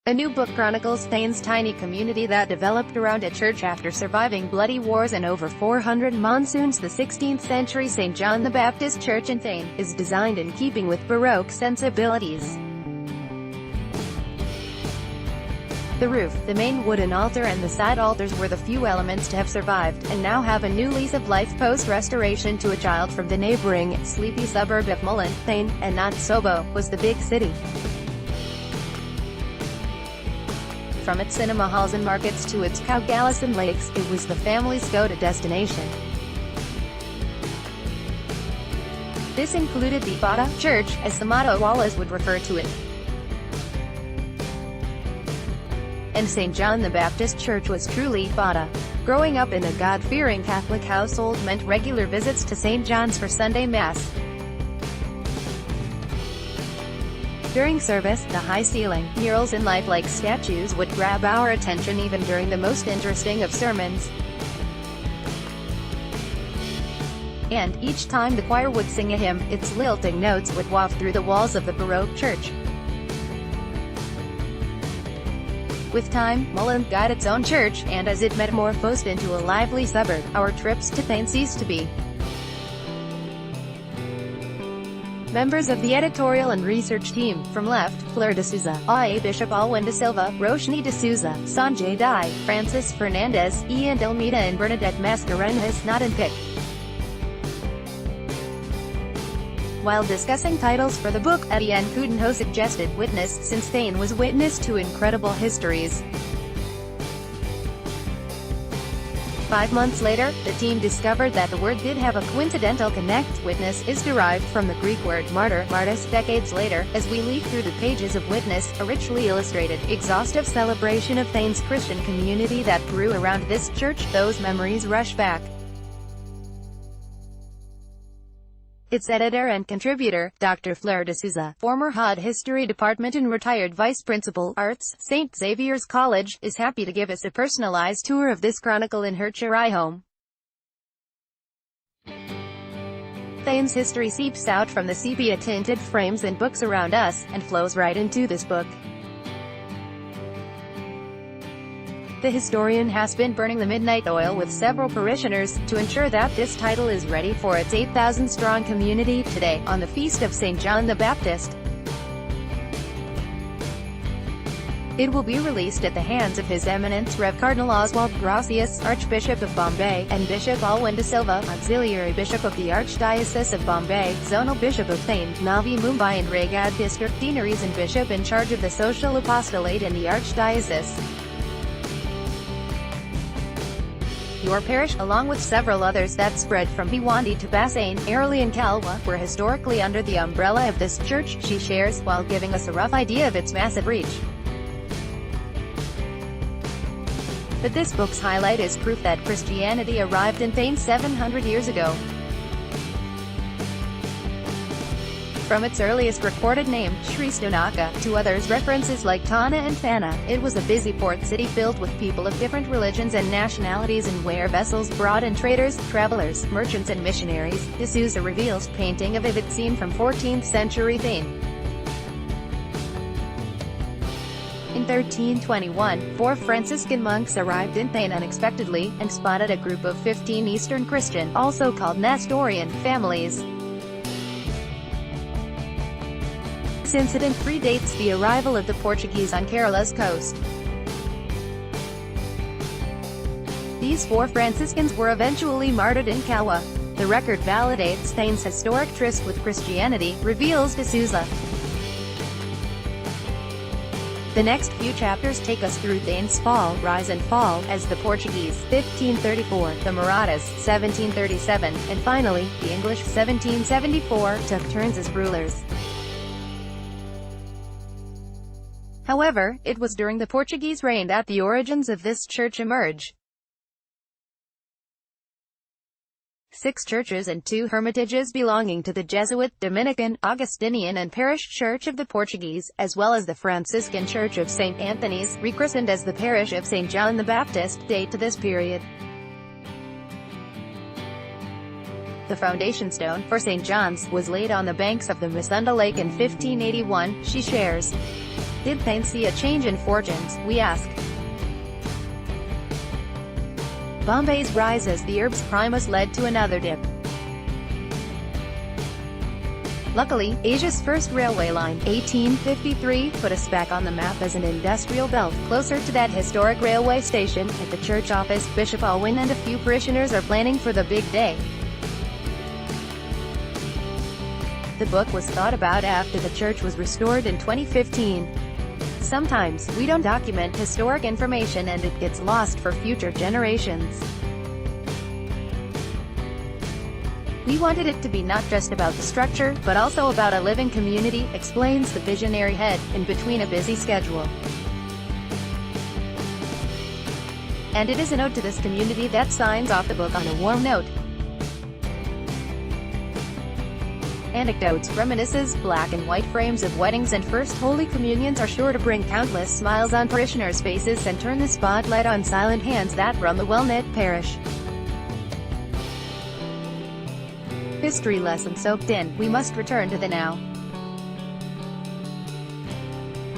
A new book chronicles Thane's tiny community that developed around a church after surviving bloody wars and over 400 monsoons. The 16th century St. John the Baptist Church in Thane is designed in keeping with Baroque sensibilities. The roof, the main wooden altar and the side altars were the few elements to have survived, and now have a new lease of life post-restoration. To a child from the neighboring, sleepy suburb of Mullen, Thane, and not Sobo, was the big city. From its cinema halls and markets to its Cowgallis and lakes, it was the family's go-to destination. This included the Bada Church, as the Matawalas would refer to it. And St. John the Baptist Church was truly Bada. Growing up in a God-fearing Catholic household meant regular visits to St. John's for Sunday Mass. During service, the high-ceiling, murals and lifelike statues would grab our attention even during the most interesting of sermons. And, each time the choir would sing a hymn, its lilting notes would waft through the walls of the Baroque church. With time, Mullen got its own church, and as it metamorphosed into a lively suburb, our trips to Thane ceased to be. Members of the editorial and research team, from left, Fleur de Souza, A. Bishop Alwyn de Silva, Roshni de Souza, Sanjay Dai, Francis Fernandez, Ian Delmeda and Bernadette Mascarenhas not in pick. While discussing titles for the book, Etienne Coutinho suggested Witness, since Thane was witness to incredible histories. 5 months later, the team discovered that the word did have a coincidental connect. Witness is derived from the Greek word martyr, martys. Decades later, as we leaf through the pages of Witness, a richly illustrated, exhaustive celebration of Thane's Christian community that grew around this church, those memories rush back. Its editor and contributor, Dr. Fleur de Souza, former HUD History Department and retired Vice Principal, Arts, St. Xavier's College, is happy to give us a personalized tour of this chronicle in her Chennai home. Thane's history seeps out from the sepia-tinted frames and books around us, and flows right into this book. The historian has been burning the midnight oil with several parishioners, to ensure that this title is ready for its 8,000-strong community, today, on the Feast of St. John the Baptist. It will be released at the hands of His Eminence Rev. Cardinal Oswald Gracias, Archbishop of Bombay, and Bishop Alwyn de Silva, Auxiliary Bishop of the Archdiocese of Bombay, Zonal Bishop of Thane, Navi Mumbai and Raigad District Deaneries and Bishop in charge of the Social Apostolate in the Archdiocese. Your parish, along with several others that spread from Bhiwandi to Bassein, Airoli and Kalwa, were historically under the umbrella of this church, she shares, while giving us a rough idea of its massive reach. But this book's highlight is proof that Christianity arrived in Thane 700 years ago. From its earliest recorded name, Sri Stonaka, to others references like Tana and Thana, it was a busy port city filled with people of different religions and nationalities, and where vessels brought in traders, travelers, merchants and missionaries. De Souza reveals painting a vivid scene from 14th century Thane. In 1321, 4 Franciscan monks arrived in Thane unexpectedly, and spotted a group of 15 Eastern Christian, also called Nestorian, families. This incident predates the arrival of the Portuguese on Kerala's coast. These 4 Franciscans were eventually martyred in Kalwa. The record validates Thane's historic tryst with Christianity, reveals de Souza. The next few chapters take us through Thane's fall, rise and fall, as the Portuguese, 1534, the Marathas, 1737, and finally, the English, 1774, took turns as rulers. However, it was during the Portuguese reign that the origins of this church emerge. 6 churches and 2 hermitages belonging to the Jesuit, Dominican, Augustinian and Parish Church of the Portuguese, as well as the Franciscan Church of St. Anthony's, rechristened as the Parish of St. John the Baptist, date to this period. The foundation stone for St. John's was laid on the banks of the Masunda Lake in 1581, she shares. Did Thane see a change in fortunes, we ask. Bombay's rise as the Erb's Primus led to another dip. Luckily, Asia's first railway line, 1853, put us back on the map as an industrial belt, closer to that historic railway station. At the church office, Bishop Alwyn and a few parishioners are planning for the big day. The book was thought about after the church was restored in 2015. Sometimes, we don't document historic information and it gets lost for future generations. We wanted it to be not just about the structure, but also about a living community, explains the visionary head, in between a busy schedule. And it is a note to this community that signs off the book on a warm note. Anecdotes, reminiscences, black and white frames of weddings and First Holy Communions are sure to bring countless smiles on parishioners' faces and turn the spotlight on silent hands that run the well-knit parish. History lesson soaked in, we must return to the now.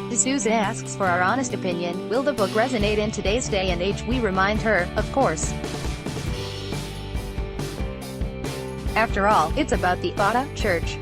D'Souza asks for our honest opinion, will the book resonate in today's day and age? We remind her, of course. After all, it's about the Church.